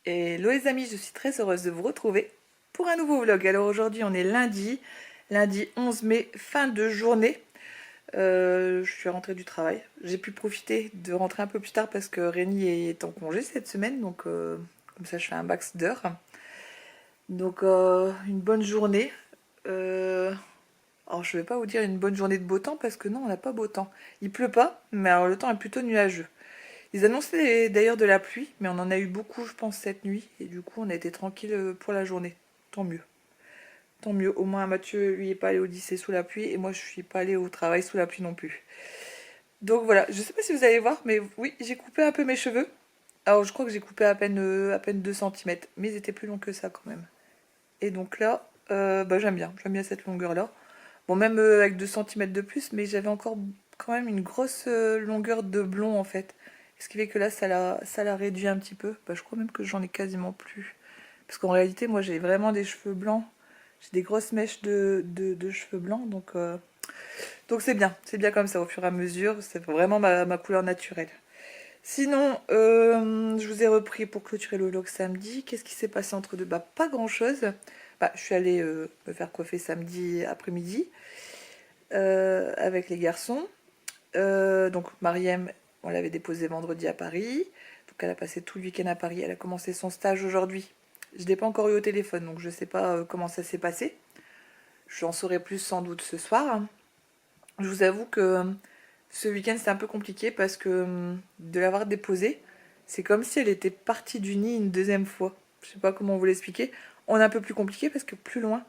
Hello les amis, je suis très heureuse de vous retrouver pour un nouveau vlog. Alors aujourd'hui on est lundi 11 mai, fin de journée. Je suis rentrée du travail. J'ai pu profiter de rentrer un peu plus tard parce que Rémi est en congé cette semaine. Donc comme ça je fais un max d'heures. Donc une bonne journée. Alors je vais pas vous dire une bonne journée de beau temps parce que non on n'a pas beau temps. Il pleut pas, mais alors le temps est plutôt nuageux. Ils annonçaient d'ailleurs de la pluie, mais on en a eu beaucoup, je pense, cette nuit. Et du coup, on a été tranquille pour la journée. Tant mieux. Tant mieux. Au moins, Mathieu, lui, est pas allé au lycée sous la pluie. Et moi, je suis pas allée au travail sous la pluie non plus. Donc voilà. Je sais pas si vous allez voir, mais oui, j'ai coupé un peu mes cheveux. Alors, je crois que j'ai coupé à peine 2 centimètres. Mais ils étaient plus longs que ça quand même. Et donc là, bah, j'aime bien. J'aime bien cette longueur-là. Bon, même avec 2 centimètres de plus, mais j'avais encore quand même une grosse longueur de blond en fait. Ce qui fait que là, ça l'a réduit un petit peu. Bah, je crois même que j'en ai quasiment plus. Parce qu'en réalité, moi, j'ai vraiment des cheveux blancs. J'ai des grosses mèches de cheveux blancs. Donc c'est bien comme ça au fur et à mesure. C'est vraiment ma couleur naturelle. Sinon, je vous ai repris pour clôturer le vlog samedi. Qu'est-ce qui s'est passé entre deux? Bah, pas grand-chose. Bah, je suis allée me faire coiffer samedi après-midi avec les garçons. Donc Mariem, on l'avait déposée vendredi à Paris. Donc elle a passé tout le week-end à Paris. Elle a commencé son stage aujourd'hui. Je ne l'ai pas encore eu au téléphone, donc je ne sais pas comment ça s'est passé. J'en saurai plus sans doute ce soir. Je vous avoue que ce week-end c'est un peu compliqué parce que de l'avoir déposée, c'est comme si elle était partie du nid une deuxième fois. Je ne sais pas comment vous l'expliquer. On est un peu plus compliqué parce que plus loin.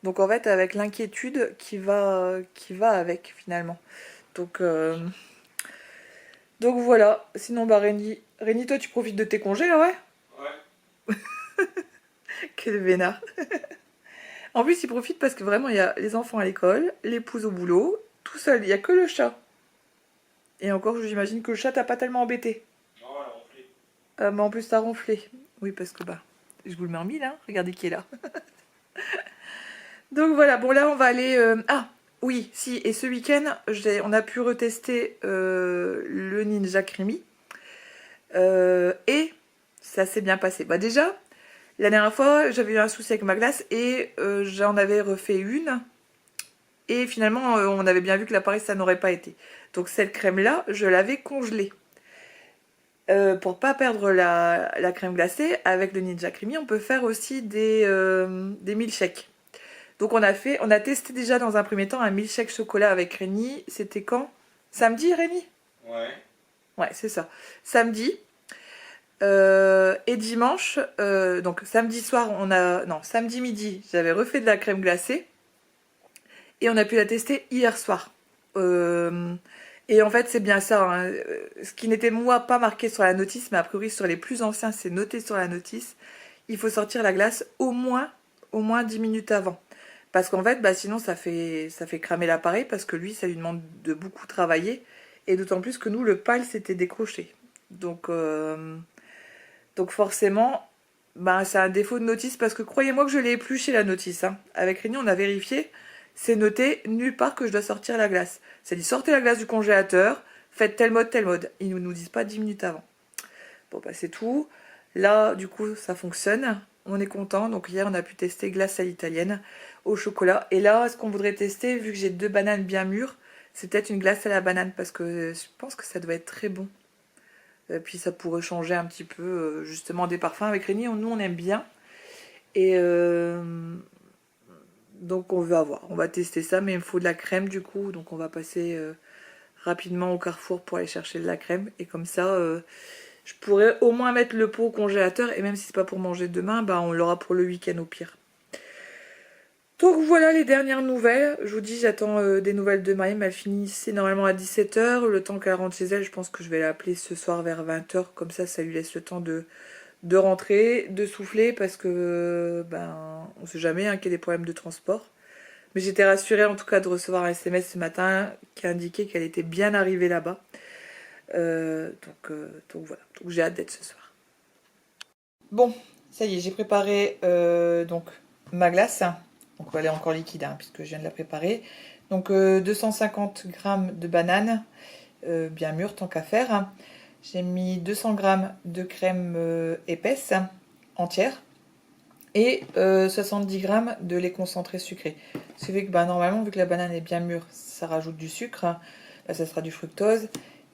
Donc en fait avec l'inquiétude qui va avec finalement. Donc, euh, donc voilà. Sinon bah Réni, toi tu profites de tes congés là, ouais? Ouais. Quel vénard. En plus il profite parce que vraiment il y a les enfants à l'école, l'épouse au boulot, tout seul, il n'y a que le chat. Et encore j'imagine que le chat t'a pas tellement embêté. Non, elle a ronflé. Mais en plus t'as ronflé. Oui parce que bah je vous le mets en mille hein, regardez qui est là. Donc voilà, bon là on va aller... Ah oui, si, et ce week-end on a pu retester le Ninja Creamy. Et ça s'est bien passé. Bah déjà, la dernière fois, j'avais eu un souci avec ma glace et j'en avais refait une. Et finalement, on avait bien vu que l'appareil, ça n'aurait pas été. Donc cette crème-là, je l'avais congelée. Pour pas perdre la crème glacée, avec le Ninja Creamy, on peut faire aussi des milkshakes. Donc on a testé déjà dans un premier temps un milkshake chocolat avec Rémi. C'était quand? Samedi, Rémi? Ouais. Ouais, c'est ça. Samedi. Et dimanche, donc samedi soir, non, samedi midi, j'avais refait de la crème glacée et on a pu la tester hier soir. Euh, et en fait, c'est bien ça, hein. Ce qui n'était moi pas marqué sur la notice, mais a priori sur les plus anciens, c'est noté sur la notice. Il faut sortir la glace au moins 10 minutes avant. Parce qu'en fait, bah, sinon ça fait cramer l'appareil parce que lui, ça lui demande de beaucoup travailler. Et d'autant plus que nous, le pal s'était décroché. Donc, euh, donc forcément, bah, c'est un défaut de notice parce que croyez-moi que je l'ai épluché la notice, hein. Avec Rémi, on a vérifié. C'est noté nulle part que je dois sortir la glace. Ça dit sortez la glace du congélateur, faites tel mode, tel mode. Ils ne nous disent pas 10 minutes avant. Bon, bah c'est tout. Là, du coup, ça fonctionne. On est content. Donc hier, on a pu tester glace à l'italienne au chocolat. Et là, ce qu'on voudrait tester, vu que j'ai 2 bananes bien mûres, c'est peut-être une glace à la banane parce que je pense que ça doit être très bon. Puis ça pourrait changer un petit peu justement des parfums. Avec Rémi, nous on aime bien. Et donc on va voir. On va tester ça, mais il me faut de la crème du coup. Donc on va passer rapidement au Carrefour pour aller chercher de la crème. Et comme ça, je pourrais au moins mettre le pot au congélateur. Et même si c'est pas pour manger demain, bah on l'aura pour le week-end au pire. Donc voilà les dernières nouvelles. Je vous dis, j'attends des nouvelles de Maïm. Elle finissait normalement à 17h. Le temps qu'elle rentre chez elle, je pense que je vais l'appeler ce soir vers 20h. Comme ça lui laisse le temps de rentrer, de souffler, parce que ben on sait jamais hein, qu'il y a des problèmes de transport. Mais j'étais rassurée en tout cas de recevoir un SMS ce matin qui indiquait qu'elle était bien arrivée là-bas. Donc voilà. Donc j'ai hâte d'être ce soir. Bon, ça y est, j'ai préparé donc ma glace. Donc elle est encore liquide hein, puisque je viens de la préparer. Donc 250 grammes de bananes bien mûres tant qu'à faire. J'ai mis 200 grammes de crème épaisse entière et 70 g de lait concentré sucré. Ce qui fait que normalement, vu que la banane est bien mûre, ça rajoute du sucre. Là, ça sera du fructose.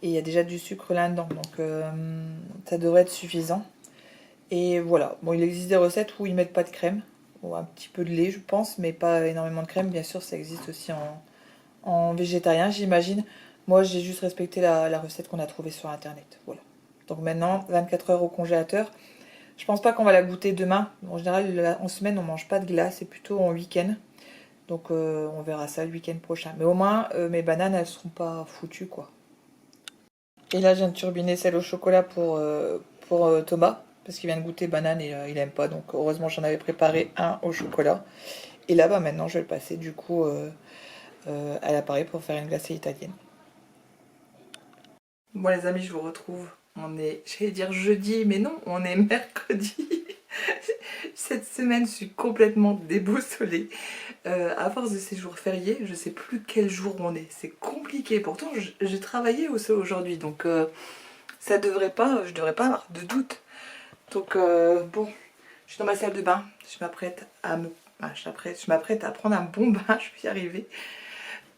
Et il y a déjà du sucre là-dedans. Donc ça devrait être suffisant. Et voilà. Bon, il existe des recettes où ils mettent pas de crème. Ou un petit peu de lait, je pense. Mais pas énormément de crème. Bien sûr, ça existe aussi en végétarien, j'imagine. Moi, j'ai juste respecté la recette qu'on a trouvée sur Internet. Voilà. Donc maintenant, 24 heures au congélateur. Je pense pas qu'on va la goûter demain. En général, en semaine, on mange pas de glace, c'est plutôt en week-end. Donc on verra ça le week-end prochain. Mais au moins, mes bananes, elles seront pas foutues, quoi. Et là, je viens de turbiner celle au chocolat pour Thomas. Parce qu'il vient de goûter banane et il aime pas. Donc heureusement, j'en avais préparé un au chocolat. Et là, maintenant, je vais le passer du coup à l'appareil pour faire une glacée italienne. Bon les amis, je vous retrouve. On est, j'allais dire jeudi, mais non, on est mercredi. Cette semaine, je suis complètement déboussolée. À force de ces jours fériés, je sais plus quel jour on est. C'est compliqué. Pourtant, j'ai travaillé aussi aujourd'hui, donc ça devrait pas, je devrais pas avoir de doute. Donc bon, je suis dans ma salle de bain. Je m'apprête je m'apprête à prendre un bon bain. Je vais y arriver.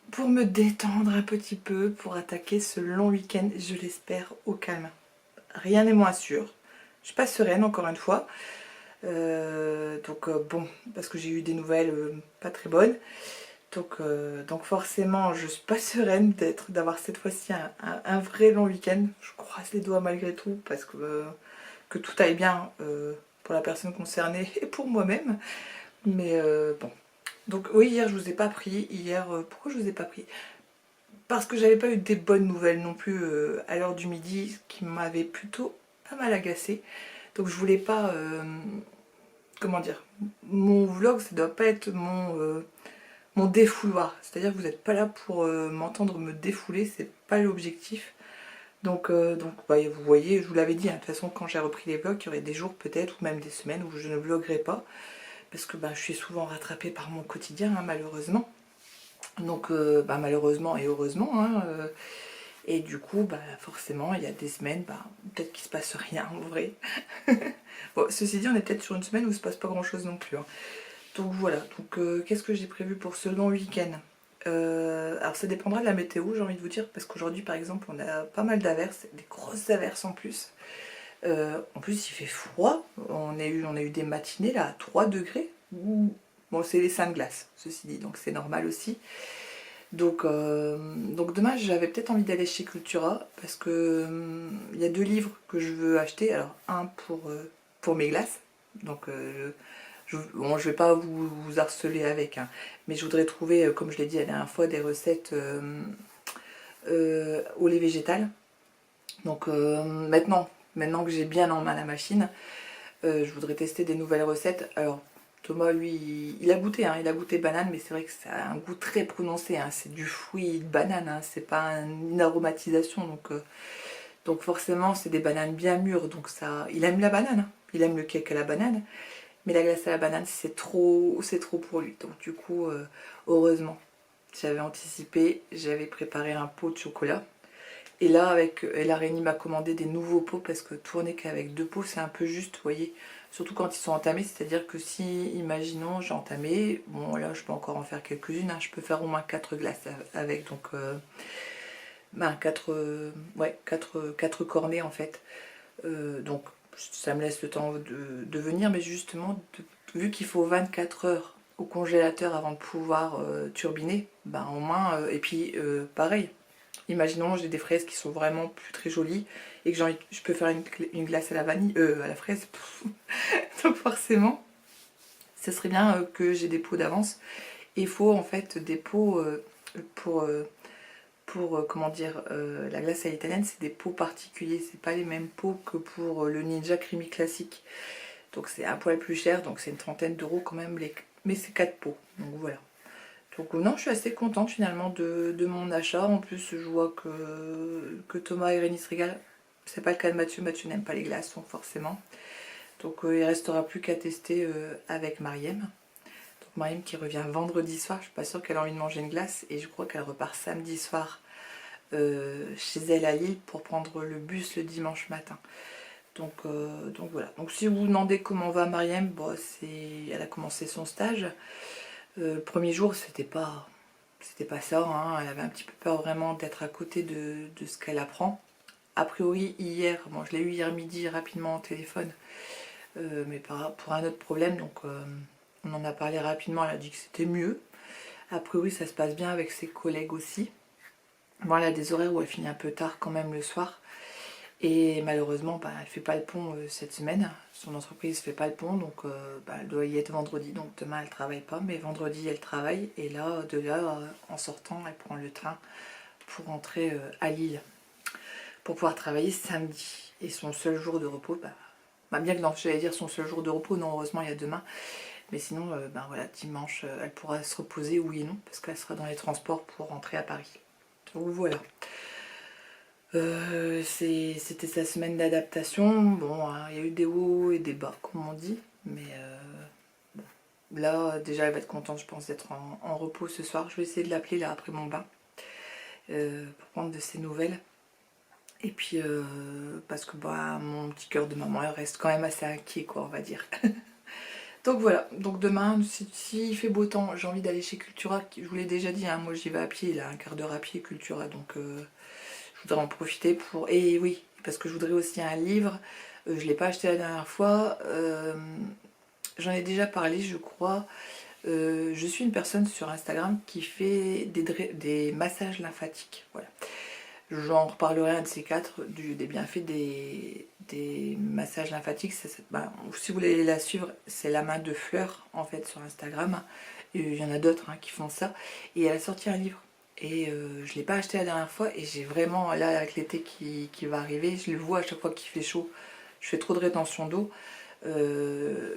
Pour me détendre un petit peu, pour attaquer ce long week-end, je l'espère, au calme. Rien n'est moins sûr. Je suis pas sereine, encore une fois. Donc bon, parce que j'ai eu des nouvelles pas très bonnes. Donc forcément, je suis pas sereine d'avoir cette fois-ci un vrai long week-end. Je croise les doigts malgré tout, parce que tout aille bien pour la personne concernée et pour moi-même. Mais bon. Donc oui, hier je vous ai pas pris. Hier, pourquoi je vous ai pas pris? Parce que j'avais pas eu des bonnes nouvelles non plus à l'heure du midi, ce qui m'avait plutôt pas mal agacée. Donc je voulais pas, comment dire, mon vlog ça doit pas être mon défouloir. C'est-à-dire que vous n'êtes pas là pour m'entendre me défouler, c'est pas l'objectif. Donc bah, vous voyez, je vous l'avais dit, hein, de toute façon quand j'ai repris les vlogs, il y aurait des jours peut-être, ou même des semaines où je ne vloguerai pas. Parce que bah, je suis souvent rattrapée par mon quotidien, hein, malheureusement. Donc bah, malheureusement et heureusement, hein, et du coup bah, forcément il y a des semaines, bah, peut-être qu'il se passe rien en vrai. Bon, ceci dit, on est peut-être sur une semaine où il se passe pas grand chose non plus, hein. Donc voilà, donc qu'est-ce que j'ai prévu pour ce long week-end? Alors ça dépendra de la météo, j'ai envie de vous dire, parce qu'aujourd'hui par exemple on a pas mal d'averses, des grosses averses en plus. En plus il fait froid, on a eu des matinées là à 3 degrés. Bon, c'est les seins de glace, ceci dit, donc c'est normal aussi. Donc demain j'avais peut-être envie d'aller chez Cultura parce que il y a 2 livres que je veux acheter. Alors un pour mes glaces, donc bon, je vais pas vous harceler avec, hein, mais je voudrais trouver, comme je l'ai dit la dernière fois, des recettes au lait végétal. Donc maintenant que j'ai bien en main la machine, je voudrais tester des nouvelles recettes. Alors Thomas, lui, il a goûté, hein, il a goûté banane, mais c'est vrai que ça a un goût très prononcé, hein, c'est du fruit de banane, hein, c'est pas une aromatisation, donc forcément c'est des bananes bien mûres, donc ça, il aime la banane, hein, il aime le cake à la banane, mais la glace à la banane c'est trop pour lui, donc du coup, heureusement, j'avais anticipé, j'avais préparé un pot de chocolat. Et là, la Rénie m'a commandé des nouveaux pots parce que tourner qu'avec 2 pots, c'est un peu juste, vous voyez. Surtout quand ils sont entamés, c'est-à-dire que si, imaginons, j'ai entamé, bon là, je peux encore en faire quelques-unes, hein, je peux faire au moins 4 glaces avec, donc, 4 cornets en fait. Donc, ça me laisse le temps de venir, mais justement, vu qu'il faut 24 heures au congélateur avant de pouvoir turbiner, ben au moins, et puis pareil. Imaginons j'ai des fraises qui sont vraiment plus très jolies et que je peux faire une glace à la vanille, à la fraise. Donc forcément, ce serait bien que j'ai des pots d'avance. Et il faut en fait des pots pour comment dire, la glace à l'italienne, c'est des pots particuliers. C'est pas les mêmes pots que pour le Ninja Creamy classique. Donc c'est un poil plus cher, donc c'est une trentaine d'euros quand même, mais c'est 4 pots. Donc voilà. Donc non, je suis assez contente finalement de mon achat. En plus, je vois que Thomas et Rémi se régalent. C'est pas le cas de Mathieu. Mathieu n'aime pas les glaces, donc forcément. Donc il restera plus qu'à tester avec Mariem. Donc Mariem qui revient vendredi soir. Je suis pas sûre qu'elle a envie de manger une glace. Et je crois qu'elle repart samedi soir chez elle à Lille pour prendre le bus le dimanche matin. Donc voilà. Donc si vous vous demandez comment va Mariam, bon, elle a commencé son stage. Le premier jour, c'était pas ça, hein. Elle avait un petit peu peur vraiment d'être à côté de ce qu'elle apprend. A priori, hier, bon, je l'ai eu hier midi rapidement au téléphone, mais pour un autre problème, donc on en a parlé rapidement, elle a dit que c'était mieux. A priori, ça se passe bien avec ses collègues aussi. Bon, elle a des horaires où elle finit un peu tard quand même le soir. Et malheureusement, bah, elle ne fait pas le pont cette semaine. Son entreprise ne fait pas le pont, donc bah, elle doit y être vendredi. Donc demain, elle ne travaille pas, mais vendredi, elle travaille. Et là, de là, en sortant, elle prend le train pour rentrer à Lille, pour pouvoir travailler samedi. Et son seul jour de repos, bien que non, j'allais dire son seul jour de repos, non, heureusement, il y a demain. Mais sinon, voilà, dimanche, elle pourra se reposer, oui et non, parce qu'elle sera dans les transports pour rentrer à Paris. Donc voilà. C'était sa semaine d'adaptation. Bon, hein, il y a eu des hauts et des bas, comme on dit. Mais bon. Là, déjà, elle va être contente, je pense, d'être en repos ce soir. Je vais essayer de l'appeler là après mon bain pour prendre de ses nouvelles. Et puis, parce que bah, mon petit cœur de maman, elle reste quand même assez inquiet, quoi, on va dire. Donc voilà, donc demain, s'il fait beau temps, j'ai envie d'aller chez Cultura. Je vous l'ai déjà dit, hein, moi j'y vais à pied, il a un quart d'heure à pied, Cultura, donc je voudrais en profiter pour... Et oui, parce que je voudrais aussi un livre, je ne l'ai pas acheté la dernière fois, j'en ai déjà parlé, je crois. Je suis une personne sur Instagram qui fait des massages lymphatiques, voilà. J'en reparlerai un de ces quatre, des bienfaits des massages lymphatiques. Si vous voulez la suivre, c'est La Main de Fleur, en fait, sur Instagram. Et il y en a d'autres qui font ça. Et elle a sorti un livre. Et je ne l'ai pas acheté la dernière fois. Et j'ai vraiment, là, avec l'été qui va arriver, je le vois à chaque fois qu'il fait chaud. Je fais trop de rétention d'eau.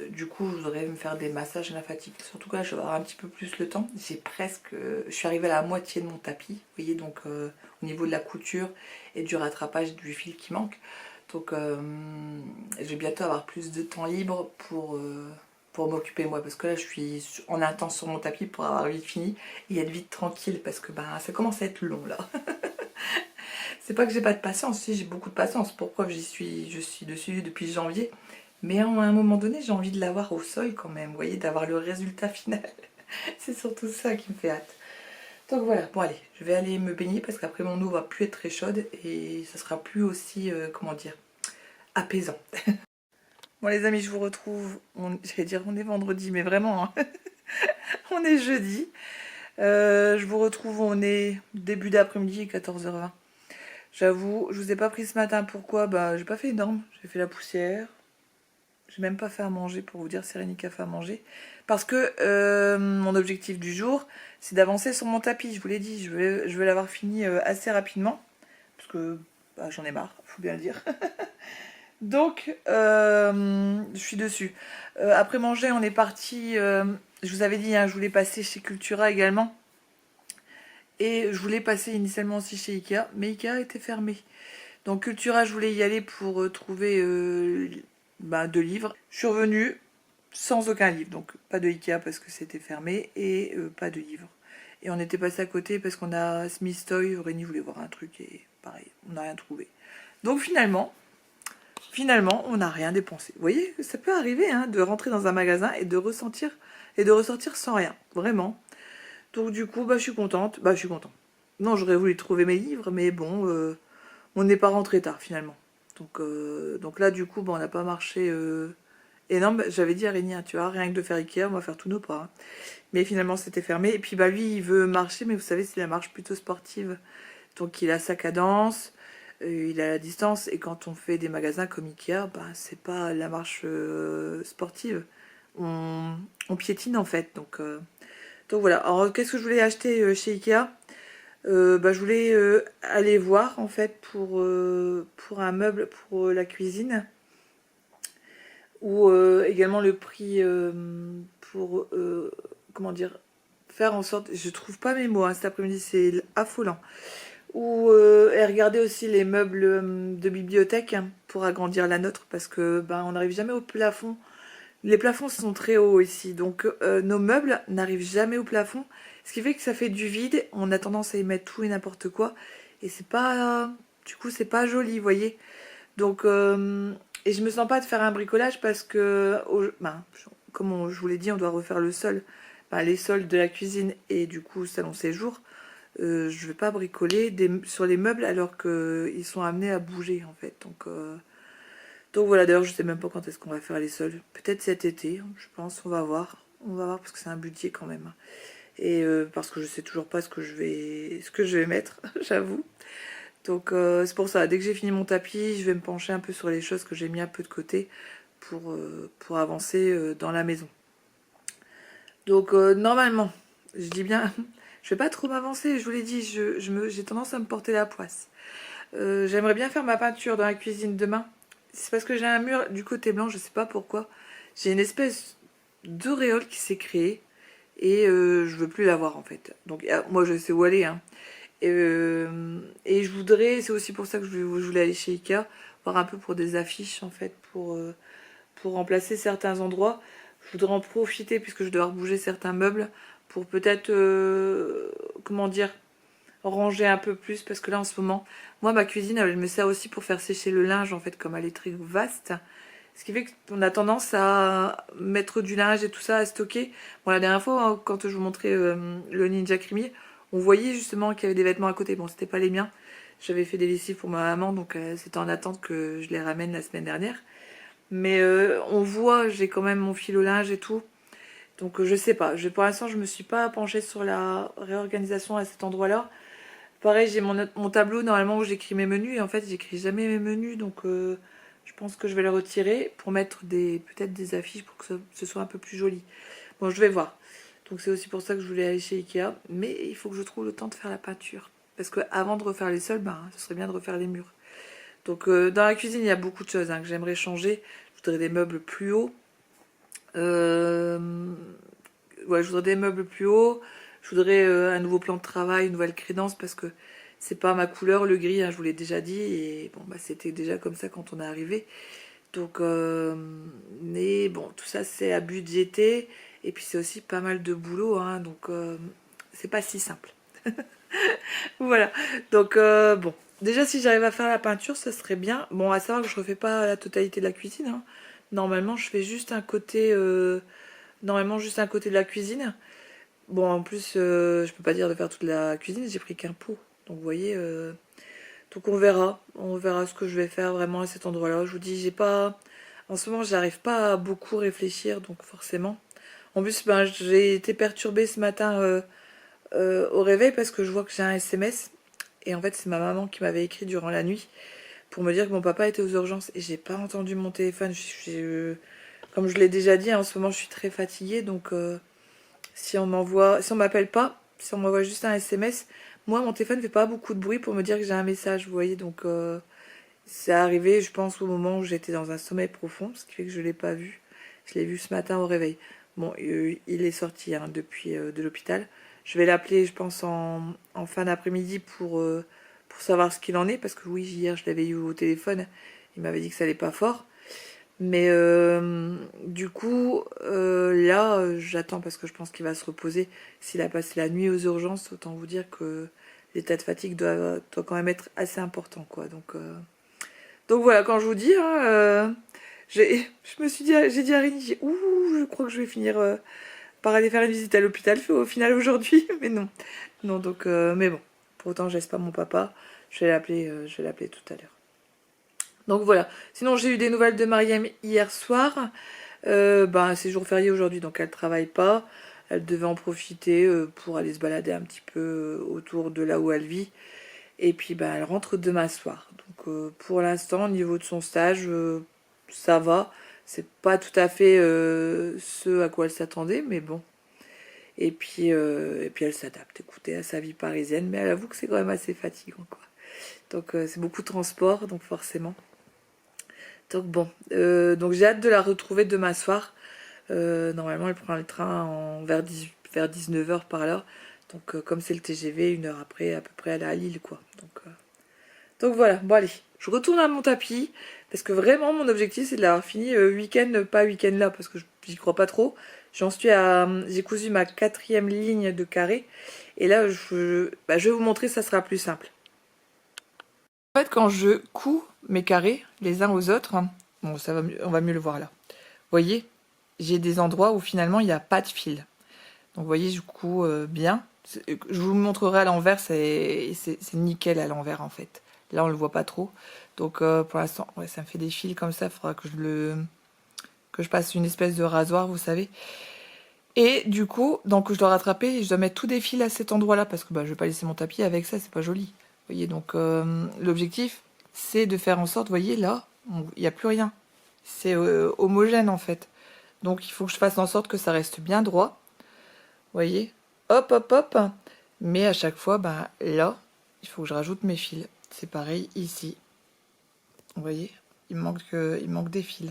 Du coup, je voudrais me faire des massages lymphatiques. Surtout que là, je vais avoir un petit peu plus le temps. Je suis arrivée à la moitié de mon tapis. Vous voyez, donc au niveau de la couture et du rattrapage du fil qui manque. Donc, je vais bientôt avoir plus de temps libre pour m'occuper moi. Parce que là, je suis en intense sur mon tapis pour avoir vite fini et être vite tranquille. Parce que ça commence à être long là. C'est pas que j'ai pas de patience, si j'ai beaucoup de patience. Pourquoi je suis dessus depuis janvier. Mais à un moment donné, j'ai envie de l'avoir au sol quand même, vous voyez, d'avoir le résultat final. C'est surtout ça qui me fait hâte. Donc voilà, bon allez, je vais aller me baigner parce qu'après mon eau va plus être très chaude et ça sera plus aussi, comment dire, apaisant. Bon les amis, je vous retrouve, j'allais dire on est vendredi, mais vraiment, hein. On est jeudi. Je vous retrouve, on est début d'après-midi, 14h20. J'avoue, je vous ai pas pris ce matin, pourquoi? J'ai pas fait énorme, j'ai fait la poussière. J'ai même pas fait à manger pour vous dire, Sérénique a fait à manger. Parce que mon objectif du jour, c'est d'avancer sur mon tapis. Je vous l'ai dit, je veux l'avoir fini assez rapidement. Parce que j'en ai marre, faut bien le dire. Donc, je suis dessus. Après manger, on est parti. Je vous avais dit, hein, je voulais passer chez Cultura également. Et je voulais passer initialement aussi chez Ikea. Mais Ikea était fermé. Donc Cultura, je voulais y aller pour trouver 2 livres. Je suis revenue sans aucun livre, donc pas de Ikea parce que c'était fermé et pas de livre. Et on était passé à côté parce qu'on a Smith Toy, Rémi voulait voir un truc et pareil, on n'a rien trouvé. Donc finalement, on n'a rien dépensé. Vous voyez, ça peut arriver hein, de rentrer dans un magasin et de ressortir sans rien, vraiment. Donc du coup, je suis contente. Je suis contente. Non, j'aurais voulu trouver mes livres, mais bon, on n'est pas rentré tard finalement. Donc là, du coup, on n'a pas marché énorme. J'avais dit à Rémi, hein, tu vois, rien que de faire Ikea, on va faire tous nos pas. Hein. Mais finalement, c'était fermé. Et puis, lui, il veut marcher, mais vous savez, c'est la marche plutôt sportive. Donc, il a sa cadence, il a la distance. Et quand on fait des magasins comme Ikea, c'est pas la marche sportive. On piétine en fait. Donc voilà. Alors, qu'est-ce que je voulais acheter chez Ikea? Je voulais aller voir en fait pour un meuble pour la cuisine ou également le prix pour comment dire, faire en sorte, je trouve pas mes mots hein, cet après-midi, c'est affolant, ou et regarder aussi les meubles de bibliothèque hein, pour agrandir la nôtre parce que on n'arrive jamais au plafond. Les plafonds sont très hauts ici, donc nos meubles n'arrivent jamais au plafond, ce qui fait que ça fait du vide, on a tendance à y mettre tout et n'importe quoi, et c'est pas, du coup c'est pas joli, vous voyez. Donc Et je me sens pas de faire un bricolage parce que, comme je vous l'ai dit, on doit refaire le sol, les sols de la cuisine et du coup salon séjour. Je vais pas bricoler sur les meubles alors qu'ils sont amenés à bouger en fait. Donc voilà, d'ailleurs je sais même pas quand est-ce qu'on va faire les sols. Peut-être cet été, je pense, on va voir. On va voir parce que c'est un budget quand même. Et parce que je sais toujours pas ce que je vais mettre, j'avoue. Donc c'est pour ça, dès que j'ai fini mon tapis, je vais me pencher un peu sur les choses que j'ai mis un peu de côté pour avancer dans la maison. Donc normalement, je dis bien, je vais pas trop m'avancer, je vous l'ai dit, j'ai tendance à me porter la poisse. J'aimerais bien faire ma peinture dans la cuisine demain. C'est parce que j'ai un mur du côté blanc, je sais pas pourquoi. J'ai une espèce d'auréole qui s'est créée et je veux plus la voir en fait. Donc moi je sais où aller, hein. Et je voudrais, c'est aussi pour ça que je voulais aller chez Ikea, voir un peu pour des affiches en fait, pour remplacer certains endroits. Je voudrais en profiter puisque je dois rebouger certains meubles pour peut-être, comment dire, ranger un peu plus parce que là en ce moment, moi ma cuisine elle me sert aussi pour faire sécher le linge en fait comme elle est très vaste. Ce qui fait qu'on a tendance à mettre du linge et tout ça à stocker. Bon la dernière fois hein, quand je vous montrais le Ninja Creamier, on voyait justement qu'il y avait des vêtements à côté. Bon c'était pas les miens, j'avais fait des lessives pour ma maman donc c'était en attente que je les ramène la semaine dernière. Mais on voit, j'ai quand même mon fil au linge et tout. Donc je sais pas, pour l'instant je me suis pas penchée sur la réorganisation à cet endroit-là. Pareil, j'ai mon tableau normalement où j'écris mes menus et en fait j'écris jamais mes menus donc je pense que je vais le retirer pour mettre peut-être des affiches pour que ce soit un peu plus joli. Bon, je vais voir. Donc c'est aussi pour ça que je voulais aller chez Ikea, mais il faut que je trouve le temps de faire la peinture. Parce que avant de refaire les sols, ce serait bien de refaire les murs. Donc dans la cuisine, il y a beaucoup de choses hein, que j'aimerais changer. Je voudrais des meubles plus hauts. Euh, ouais, je voudrais des meubles plus hauts. Je voudrais un nouveau plan de travail, une nouvelle crédence parce que c'est pas ma couleur, le gris, hein, je vous l'ai déjà dit. Et bon, c'était déjà comme ça quand on est arrivé. Donc, mais bon, tout ça c'est à budgéter. Et puis c'est aussi pas mal de boulot, hein, donc c'est pas si simple. Voilà, donc bon. Déjà si j'arrive à faire la peinture, ça serait bien. Bon, à savoir que je refais pas la totalité de la cuisine, hein. Normalement, je fais juste un côté, normalement juste un côté de la cuisine. Bon, en plus, je peux pas dire de faire toute la cuisine, j'ai pris qu'un pot. Donc vous voyez, donc on verra ce que je vais faire vraiment à cet endroit-là. Je vous dis, j'ai pas, en ce moment, j'arrive pas à beaucoup réfléchir, donc forcément. En plus, j'ai été perturbée ce matin au réveil parce que je vois que j'ai un SMS. Et en fait, c'est ma maman qui m'avait écrit durant la nuit pour me dire que mon papa était aux urgences. Et j'ai pas entendu mon téléphone. Comme je l'ai déjà dit, en ce moment, je suis très fatiguée. Donc, si on m'appelle pas, si on m'envoie juste un SMS, moi, mon téléphone fait pas beaucoup de bruit pour me dire que j'ai un message, vous voyez. Donc, c'est arrivé, je pense, au moment où j'étais dans un sommeil profond, ce qui fait que je l'ai pas vu. Je l'ai vu ce matin au réveil. Bon, il est sorti hein, depuis de l'hôpital. Je vais l'appeler, je pense, en fin d'après-midi pour savoir ce qu'il en est. Parce que oui, hier, je l'avais eu au téléphone. Il m'avait dit que ça allait pas fort. Mais du coup, là, j'attends parce que je pense qu'il va se reposer. S'il a passé la nuit aux urgences, autant vous dire que l'état de fatigue doit quand même être assez important, quoi. Donc voilà, quand je vous dis, hein, je me suis dit, j'ai dit à Rémi, ouh, je crois que je vais finir par aller faire une visite à l'hôpital au final aujourd'hui, mais non. Non, donc, mais bon, pour autant, je laisse pas mon papa, je vais l'appeler tout à l'heure. Donc voilà, sinon j'ai eu des nouvelles de Mariam hier soir, c'est jour férié aujourd'hui, donc elle travaille pas, elle devait en profiter pour aller se balader un petit peu autour de là où elle vit. Et puis elle rentre demain soir. Donc pour l'instant, au niveau de son stage, ça va. C'est pas tout à fait ce à quoi elle s'attendait, mais bon. Et puis elle s'adapte, écoutez, à sa vie parisienne, mais elle avoue que c'est quand même assez fatigant, quoi. Donc c'est beaucoup de transport, donc forcément. Donc bon, donc j'ai hâte de la retrouver demain soir. Normalement, elle prend le train vers 19h par là. Donc comme c'est le TGV, une heure après, à peu près, elle est à Lille, quoi. Donc voilà, bon allez, je retourne à mon tapis, parce que vraiment, mon objectif, c'est de l'avoir fini week-end, pas week-end là, parce que j'y crois pas trop. J'ai cousu ma 4e ligne de carré, et là, je vais vous montrer, ça sera plus simple. En fait, quand je couds mes carrés, les uns aux autres, Bon, ça va mieux, on va mieux le voir là. Vous voyez, j'ai des endroits où finalement il n'y a pas de fil. Donc vous voyez, du coup, bien. Je vous le montrerai à l'envers, c'est nickel à l'envers en fait. Là, on le voit pas trop. Donc pour l'instant, ouais, ça me fait des fils comme ça. Il faudra que que je passe une espèce de rasoir, vous savez. Et du coup, donc je dois rattraper et je dois mettre tous des fils à cet endroit-là parce que bah, je vais pas laisser mon tapis avec ça, c'est pas joli. Vous voyez, donc l'objectif, c'est de faire en sorte, vous voyez, là, il n'y a plus rien. C'est homogène en fait. Donc il faut que je fasse en sorte que ça reste bien droit. Vous voyez, hop, hop, hop. Mais à chaque fois, bah, là, il faut que je rajoute mes fils. C'est pareil ici. Vous voyez, il manque des fils.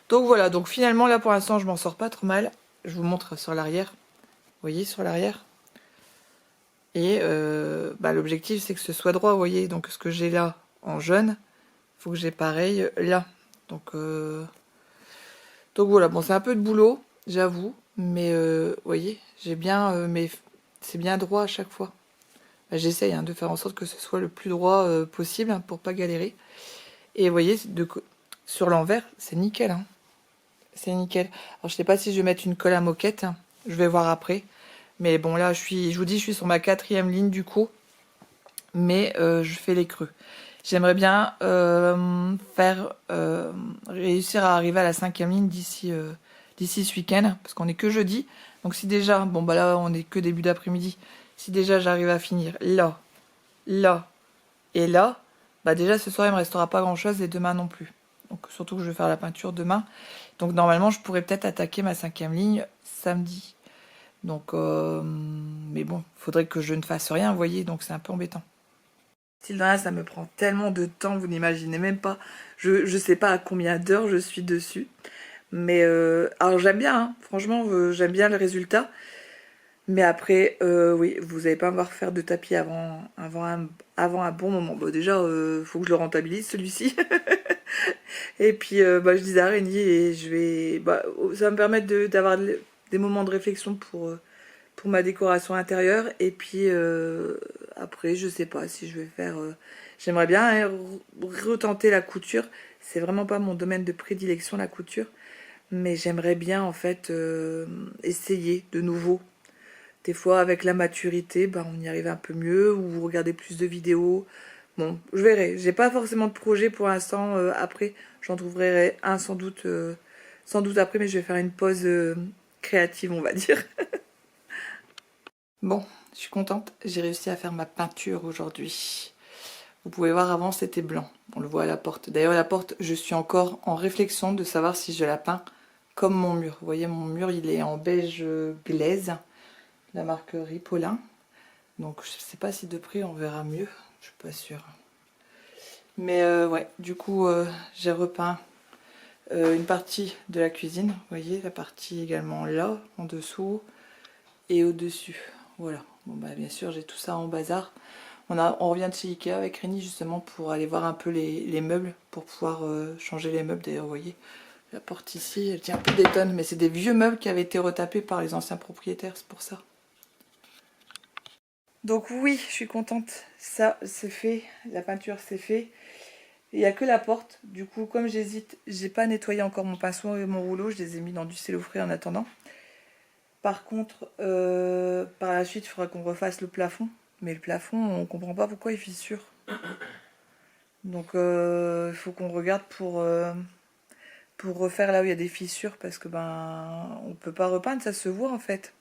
Donc voilà, donc finalement là pour l'instant je m'en sors pas trop mal. Je vous montre sur l'arrière. Vous voyez sur l'arrière. Et bah, l'objectif c'est que ce soit droit, vous voyez. Donc ce que j'ai là en jaune, il faut que j'ai pareil là. Donc voilà, bon c'est un peu de boulot, j'avoue. Mais vous voyez, j'ai bien, mais c'est bien droit à chaque fois. Bah, j'essaye hein, de faire en sorte que ce soit le plus droit possible hein, pour pas galérer. Et vous voyez, sur l'envers, c'est nickel. Hein. C'est nickel. Alors je sais pas si je vais mettre une colle à moquette. Hein. Je vais voir après. Mais bon là, je vous dis, je suis sur ma 4e ligne du coup. Mais je fais les creux. J'aimerais bien réussir à arriver à la 5e ligne d'ici ce week-end. Parce qu'on est que jeudi. Donc si déjà, bon bah là on est que début d'après-midi. Si déjà j'arrive à finir là, là et là, bah déjà ce soir il me restera pas grand chose et demain non plus. Donc surtout que je vais faire la peinture demain. Donc normalement je pourrais peut-être attaquer ma 5e ligne samedi. Donc mais bon, faudrait que je ne fasse rien, vous voyez, donc c'est un peu embêtant. Sylvain, ça me prend tellement de temps, vous n'imaginez même pas. Je sais pas à combien d'heures je suis dessus. Mais alors j'aime bien, hein. Franchement, j'aime bien le résultat. Mais après, oui, vous n'allez pas me voir faire de tapis avant un bon moment. Bon, déjà, faut que je le rentabilise celui-ci. Et puis, bah, je disais à Rémi et je vais. Bah, ça va me permettre d'avoir des moments de réflexion pour ma décoration intérieure. Et puis, après, je sais pas si je vais faire. J'aimerais bien hein, retenter la couture. C'est vraiment pas mon domaine de prédilection, la couture. Mais j'aimerais bien, en fait, essayer de nouveau. Des fois, avec la maturité, bah, on y arrive un peu mieux, ou vous regardez plus de vidéos. Bon, je verrai. J'ai pas forcément de projet pour l'instant. Après, j'en trouverai un sans doute après, mais je vais faire une pause créative, on va dire. Bon, je suis contente. J'ai réussi à faire ma peinture aujourd'hui. Vous pouvez voir, avant, c'était blanc. On le voit à la porte. D'ailleurs, la porte, je suis encore en réflexion de savoir si je la peins comme mon mur. Vous voyez, mon mur, il est en beige glaise. La marque Ripolin. Donc je sais pas si de près on verra mieux, je suis pas sûre. Mais ouais, du coup j'ai repeint une partie de la cuisine, vous voyez, la partie également là, en dessous et au-dessus. Voilà, bon bah bien sûr j'ai tout ça en bazar. On revient de chez Ikea avec Rémi justement pour aller voir un peu les meubles, pour pouvoir changer les meubles. D'ailleurs vous voyez, la porte ici, elle tient un peu des tonnes, mais c'est des vieux meubles qui avaient été retapés par les anciens propriétaires, c'est pour ça. Donc oui, je suis contente, ça c'est fait, la peinture c'est fait. Il n'y a que la porte, du coup comme j'hésite, j'ai pas nettoyé encore mon pinceau et mon rouleau, je les ai mis dans du cellophane frais en attendant. Par contre, par la suite, il faudra qu'on refasse le plafond. Mais le plafond, on comprend pas pourquoi il fissure. Donc il faut qu'on regarde pour refaire là où il y a des fissures parce que ben on peut pas repeindre, ça se voit en fait.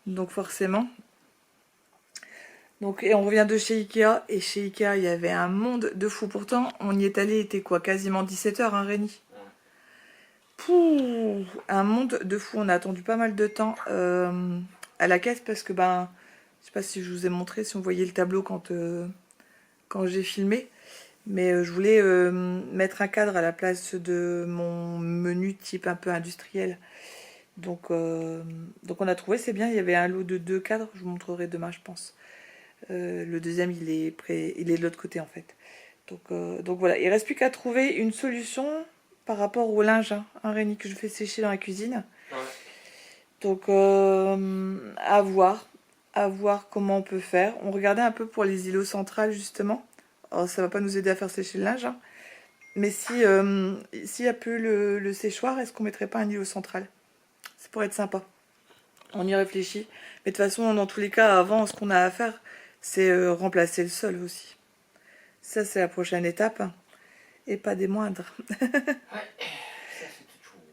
Donc forcément. Donc, et on revient de chez Ikea, et chez Ikea, il y avait un monde de fou. Pourtant, on y est allé, il était quoi, quasiment 17 h, hein, Rémi? Pouh, un monde de fou. On a attendu pas mal de temps à la caisse parce que, ben, je sais pas si je vous ai montré, si on voyait le tableau quand j'ai filmé. Mais je voulais mettre un cadre à la place de mon menu type un peu industriel. Donc on a trouvé, c'est bien, il y avait un lot de 2 cadres, je vous montrerai demain, je pense. Le deuxième, il est de l'autre côté en fait. Donc voilà, il reste plus qu'à trouver une solution par rapport au linge, hein, Rémi, que je fais sécher dans la cuisine. Ouais. Donc à voir comment on peut faire. On regardait un peu pour les îlots centrales justement. Alors ça va pas nous aider à faire sécher le linge, hein, Mais si s'il n'y a plus le séchoir, est-ce qu'on mettrait pas un îlot central? Ça pourrait être sympa. On y réfléchit. Mais de toute façon, dans tous les cas, avant, ce qu'on a à faire, c'est remplacer le sol aussi. Ça, c'est la prochaine étape. Et pas des moindres.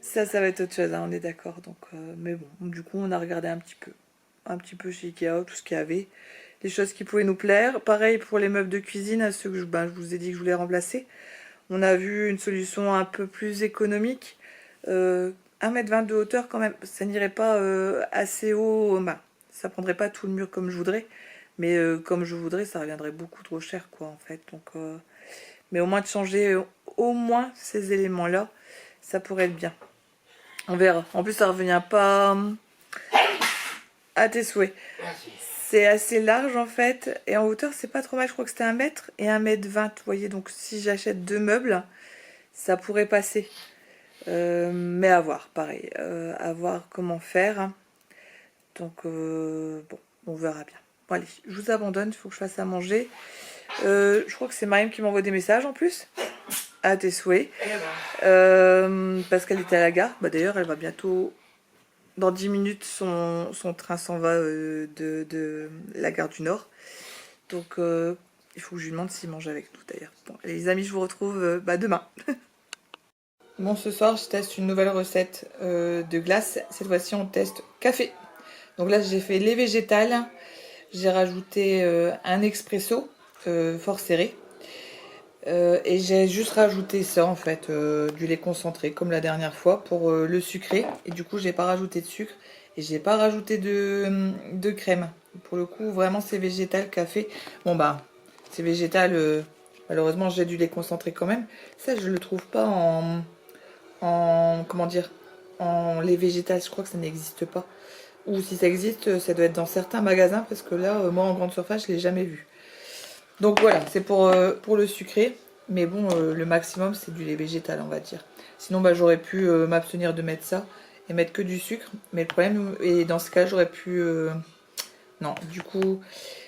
Ça va être autre chose, hein, on est d'accord. Donc, mais bon, du coup, on a regardé un petit peu chez Ikea, tout ce qu'il y avait, les choses qui pouvaient nous plaire. Pareil pour les meubles de cuisine, ceux que je vous ai dit que je voulais remplacer. On a vu une solution un peu plus économique. 1,20 m de hauteur quand même, ça n'irait pas assez haut. Bah, ça prendrait pas tout le mur comme je voudrais. Mais comme je voudrais, ça reviendrait beaucoup trop cher, quoi, en fait. Donc, mais au moins de changer au moins ces éléments-là, ça pourrait être bien. On verra. En plus, ça revient pas à tes souhaits. C'est assez large en fait. Et en hauteur, c'est pas trop mal. Je crois que c'était 1 m et 1,20 m. Vous voyez, donc si j'achète 2 meubles, ça pourrait passer. Mais à voir, pareil. À voir comment faire. Donc, bon, on verra bien. Bon, allez, je vous abandonne. Il faut que je fasse à manger. Je crois que c'est Mariam qui m'envoie des messages en plus. À tes souhaits. Parce qu'elle était à la gare. Bah, d'ailleurs, elle va bientôt. Dans 10 minutes, son train s'en va de la gare du Nord. Donc, il faut que je lui demande s'il mange avec nous d'ailleurs. Bon, les amis, je vous retrouve demain. Bon, ce soir, je teste une nouvelle recette de glace. Cette fois-ci, on teste café. Donc là, j'ai fait lait végétal. J'ai rajouté un expresso fort serré. Et j'ai juste rajouté ça en fait, du lait concentré comme la dernière fois pour le sucré. Et du coup j'ai pas rajouté de sucre et j'ai pas rajouté de crème. Pour le coup vraiment c'est végétal café. Bon bah c'est végétal, malheureusement j'ai du lait concentré quand même. Ça je le trouve pas en comment dire, en lait végétal, je crois que ça n'existe pas. Ou si ça existe ça doit être dans certains magasins parce que là moi en grande surface je l'ai jamais vu. Donc voilà, c'est pour le sucré. Mais bon, le maximum, c'est du lait végétal, on va dire. Sinon, bah, j'aurais pu m'abstenir de mettre ça et mettre que du sucre. Mais le problème, et dans ce cas, j'aurais pu... non, du coup...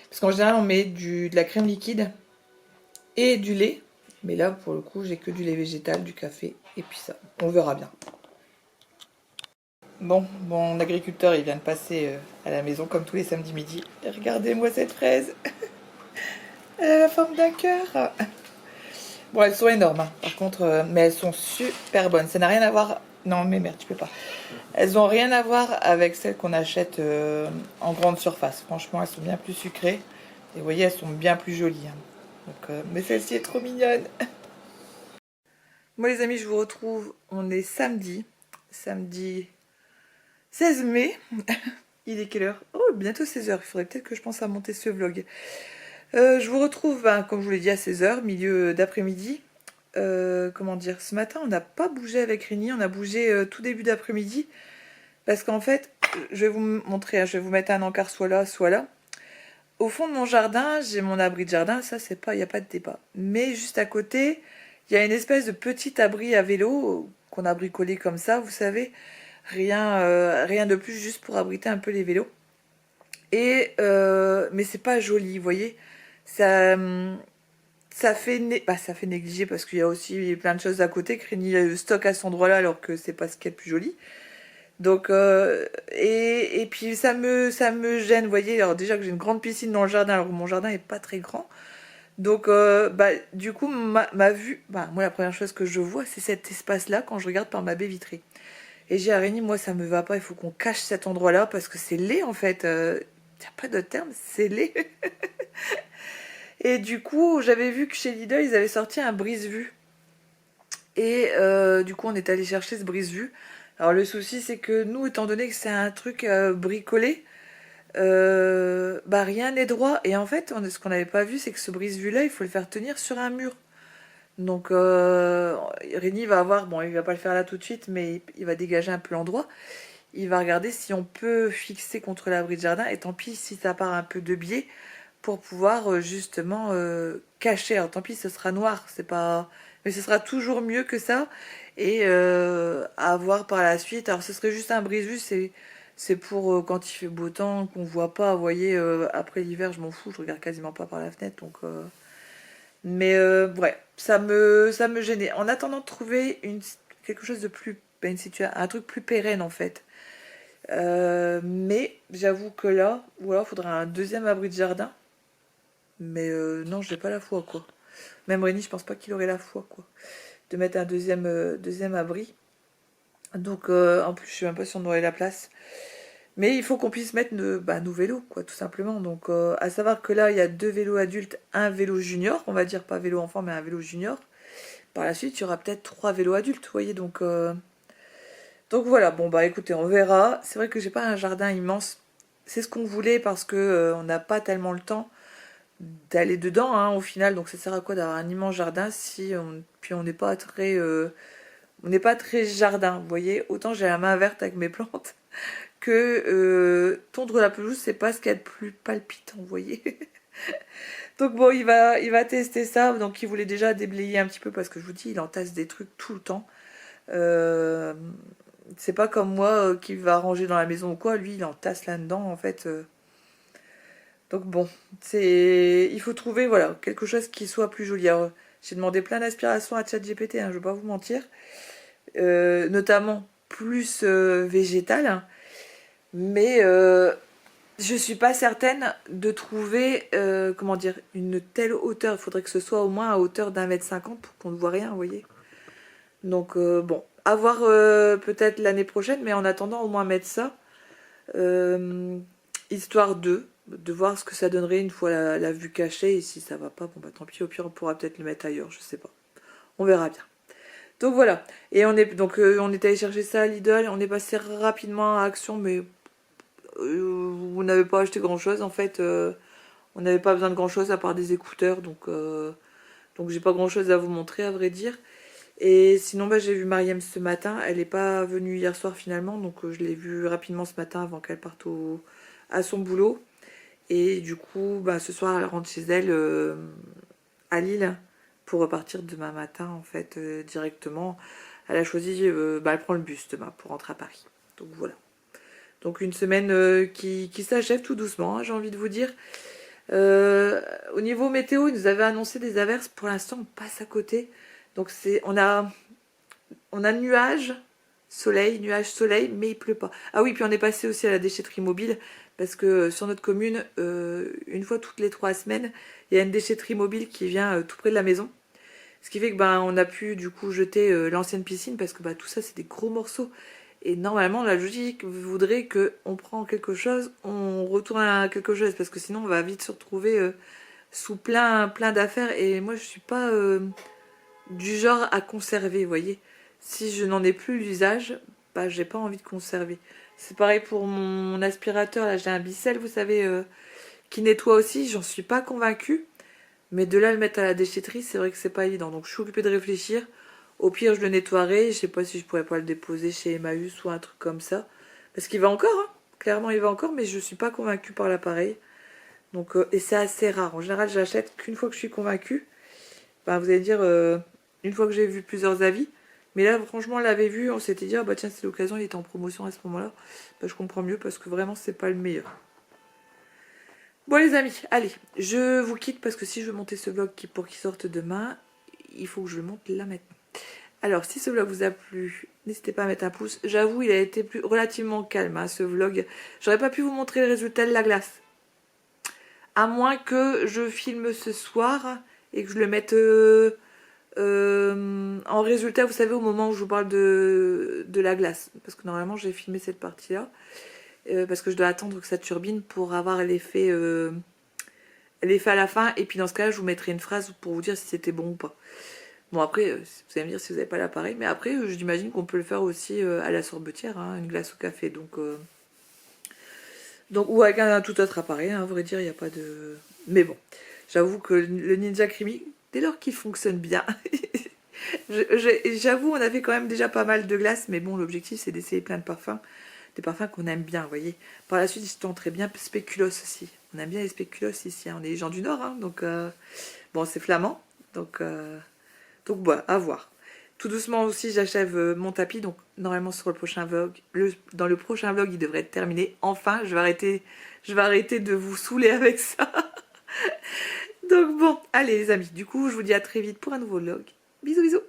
Parce qu'en général, on met de la crème liquide et du lait. Mais là, pour le coup, j'ai que du lait végétal, du café et puis ça. On verra bien. Bon, mon agriculteur, il vient de passer à la maison comme tous les samedis midi. Et regardez-moi cette fraise. Elle a la forme d'un cœur. Bon, elles sont énormes, hein, par contre, mais elles sont super bonnes. Ça n'a rien à voir... Non, mais merde, tu peux pas. Elles n'ont rien à voir avec celles qu'on achète en grande surface. Franchement, elles sont bien plus sucrées. Et vous voyez, elles sont bien plus jolies. Hein. Donc, mais celle-ci est trop mignonne. Moi, les amis, je vous retrouve. On est samedi. Samedi 16 mai. Il est quelle heure? Oh, bientôt 16 h. Il faudrait peut-être que je pense à monter ce vlog. Je vous retrouve, comme je vous l'ai dit, à 16 h, milieu d'après-midi. Comment dire, ce matin, on n'a pas bougé avec Rini, on a bougé tout début d'après-midi. Parce qu'en fait, je vais vous montrer, hein, je vais vous mettre un encart soit là, soit là. Au fond de mon jardin, j'ai mon abri de jardin, ça, c'est pas, il n'y a pas de débat. Mais juste à côté, il y a une espèce de petit abri à vélo qu'on a bricolé comme ça, vous savez. Rien de plus, juste pour abriter un peu les vélos. Mais c'est pas joli, vous voyez. Ça fait négliger parce qu'il y a aussi plein de choses à côté. Crény stocke à cet endroit-là alors que c'est pas ce qui est le plus joli. Donc, et puis ça me gêne, vous voyez. Alors déjà que j'ai une grande piscine dans le jardin alors que mon jardin est pas très grand. Donc, du coup, ma vue, moi la première chose que je vois c'est cet espace-là quand je regarde par ma baie vitrée. Et j'ai Rémi, moi ça me va pas, il faut qu'on cache cet endroit-là parce que c'est laid en fait. Y a pas d'autre terme, c'est laid. Et du coup, j'avais vu que chez Lidl, ils avaient sorti un brise-vue. Et du coup, on est allé chercher ce brise-vue. Alors le souci, c'est que nous, étant donné que c'est un truc bricolé, rien n'est droit. Et en fait, ce qu'on n'avait pas vu, c'est que ce brise-vue-là, il faut le faire tenir sur un mur. Donc Rémi va avoir, bon, il va pas le faire là tout de suite, mais il va dégager un peu l'endroit. Il va regarder si on peut fixer contre l'abri de jardin. Et tant pis si ça part un peu de biais pour pouvoir justement cacher. Alors tant pis, ce sera noir, c'est pas, mais ce sera toujours mieux que ça. Et à voir par la suite. Alors ce serait juste un brise-vue, c'est pour quand il fait beau temps, qu'on voit pas. Vous voyez, après l'hiver, je m'en fous, je regarde quasiment pas par la fenêtre, Mais ouais, ça me gênait. En attendant de trouver quelque chose de plus, un truc plus pérenne en fait. Mais j'avoue que là, ou alors il faudrait un deuxième abri de jardin. Mais non, j'ai pas la foi quoi. Même Rémi, je pense pas qu'il aurait la foi quoi. De mettre un deuxième abri. Donc en plus, je suis même pas si on aurait la place. Mais il faut qu'on puisse mettre nos vélos, quoi, tout simplement. Donc, à savoir que là, il y a 2 vélos adultes, un vélo junior, on va dire pas vélo enfant, mais un vélo junior. Par la suite, il y aura peut-être 3 vélos adultes, vous voyez. Donc voilà, bon bah écoutez, on verra. C'est vrai que j'ai pas un jardin immense. C'est ce qu'on voulait parce que on n'a pas tellement le temps d'aller dedans, hein, au final. Donc ça sert à quoi d'avoir un immense jardin si puis on n'est pas très jardin, vous voyez. Autant j'ai la main verte avec mes plantes que tondre la pelouse, c'est pas ce qu'il y a de plus palpitant, vous voyez. Donc bon, il va tester ça. Donc il voulait déjà déblayer un petit peu parce que je vous dis, il entasse des trucs tout le temps. Euh, c'est pas comme moi qui va ranger dans la maison ou quoi. Lui, il entasse là-dedans en fait. Donc bon, il faut trouver voilà quelque chose qui soit plus joli. Alors, j'ai demandé plein d'aspirations à ChatGPT, hein, je vais pas vous mentir, notamment plus végétal. Hein. Mais je suis pas certaine de trouver, comment dire, une telle hauteur. Il faudrait que ce soit au moins à hauteur d'1,50 m pour qu'on ne voit rien, vous voyez. Donc bon, à voir peut-être l'année prochaine, mais en attendant au moins mettre ça, histoire de voir ce que ça donnerait une fois la vue cachée. Et si ça va pas, bon bah tant pis, au pire on pourra peut-être le mettre ailleurs, je sais pas. On verra bien. Donc voilà. Et on est allé chercher ça à Lidl, on est passé rapidement à Action, mais vous n'avez pas acheté grand chose en fait. On n'avait pas besoin de grand chose à part des écouteurs, donc j'ai pas grand chose à vous montrer à vrai dire. Et sinon bah, j'ai vu Mariam ce matin, elle n'est pas venue hier soir finalement, donc je l'ai vue rapidement ce matin avant qu'elle parte à son boulot. Et du coup bah, ce soir elle rentre chez elle à Lille pour repartir demain matin en fait directement. Elle a choisi, bah, elle prend le bus demain pour rentrer à Paris. Donc voilà. Donc une semaine qui s'achève tout doucement, hein, j'ai envie de vous dire. Au niveau météo, ils nous avaient annoncé des averses. Pour l'instant, on passe à côté. Donc on a nuage, soleil, mais il pleut pas. Ah oui, puis on est passé aussi à la déchetterie mobile parce que sur notre commune, une fois toutes les 3 semaines, il y a une déchetterie mobile qui vient tout près de la maison. Ce qui fait que ben on a pu du coup jeter l'ancienne piscine parce que bah, tout ça c'est des gros morceaux. Et normalement la logique voudrait que on prend quelque chose, on retourne à quelque chose parce que sinon on va vite se retrouver sous plein d'affaires. Et moi je suis pas du genre à conserver, vous voyez. Si je n'en ai plus l'usage, bah j'ai pas envie de conserver. C'est pareil pour mon aspirateur, là j'ai un Bissell, vous savez, qui nettoie aussi, j'en suis pas convaincue. Mais de là le mettre à la déchetterie, c'est vrai que c'est pas évident. Donc je suis occupée de réfléchir. Au pire, je le nettoierai. Je sais pas si je pourrais pas le déposer chez Emmaüs ou un truc comme ça. Parce qu'il va encore, hein. Clairement il va encore, mais je suis pas convaincue par l'appareil. Donc, et c'est assez rare. En général, j'achète qu'une fois que je suis convaincue. Ben, vous allez dire, une fois que j'ai vu plusieurs avis. Mais là, franchement, on l'avait vu, on s'était dit, ah bah tiens, c'est l'occasion, il était en promotion à ce moment-là. Ben, je comprends mieux parce que vraiment, c'est pas le meilleur. Bon les amis, allez, je vous quitte parce que si je veux monter ce vlog pour qu'il sorte demain, il faut que je le monte là maintenant. Alors si ce vlog vous a plu, n'hésitez pas à mettre un pouce. J'avoue, il a été relativement calme hein, ce vlog. J'aurais pas pu vous montrer le résultat de la glace. À moins que je filme ce soir et que je le mette en résultat, vous savez, au moment où je vous parle de la glace. Parce que normalement j'ai filmé cette partie-là. Parce que je dois attendre que ça turbine pour avoir l'effet à la fin. Et puis dans ce cas-là, je vous mettrai une phrase pour vous dire si c'était bon ou pas. Bon après, vous allez me dire si vous n'avez pas l'appareil. Mais après, j'imagine qu'on peut le faire aussi à la sorbetière, hein, une glace au café. Donc ou avec un tout autre appareil, hein, à vrai dire, il n'y a pas de... Mais bon, j'avoue que le Ninja Creamy, dès lors qu'il fonctionne bien... J'avoue, on avait quand même déjà pas mal de glace. Mais bon, l'objectif, c'est d'essayer plein de parfums. Des parfums qu'on aime bien, vous voyez. Par la suite, je très bien spéculoos aussi. On aime bien les spéculoos ici, hein. On est les gens du Nord, hein, donc bon, c'est flamand, donc voilà, à voir. Tout doucement aussi, j'achève mon tapis, donc normalement sur le prochain vlog, dans le prochain vlog, il devrait être terminé. Enfin, je vais arrêter de vous saouler avec ça. Donc bon, allez les amis, du coup je vous dis à très vite pour un nouveau vlog. Bisous bisous.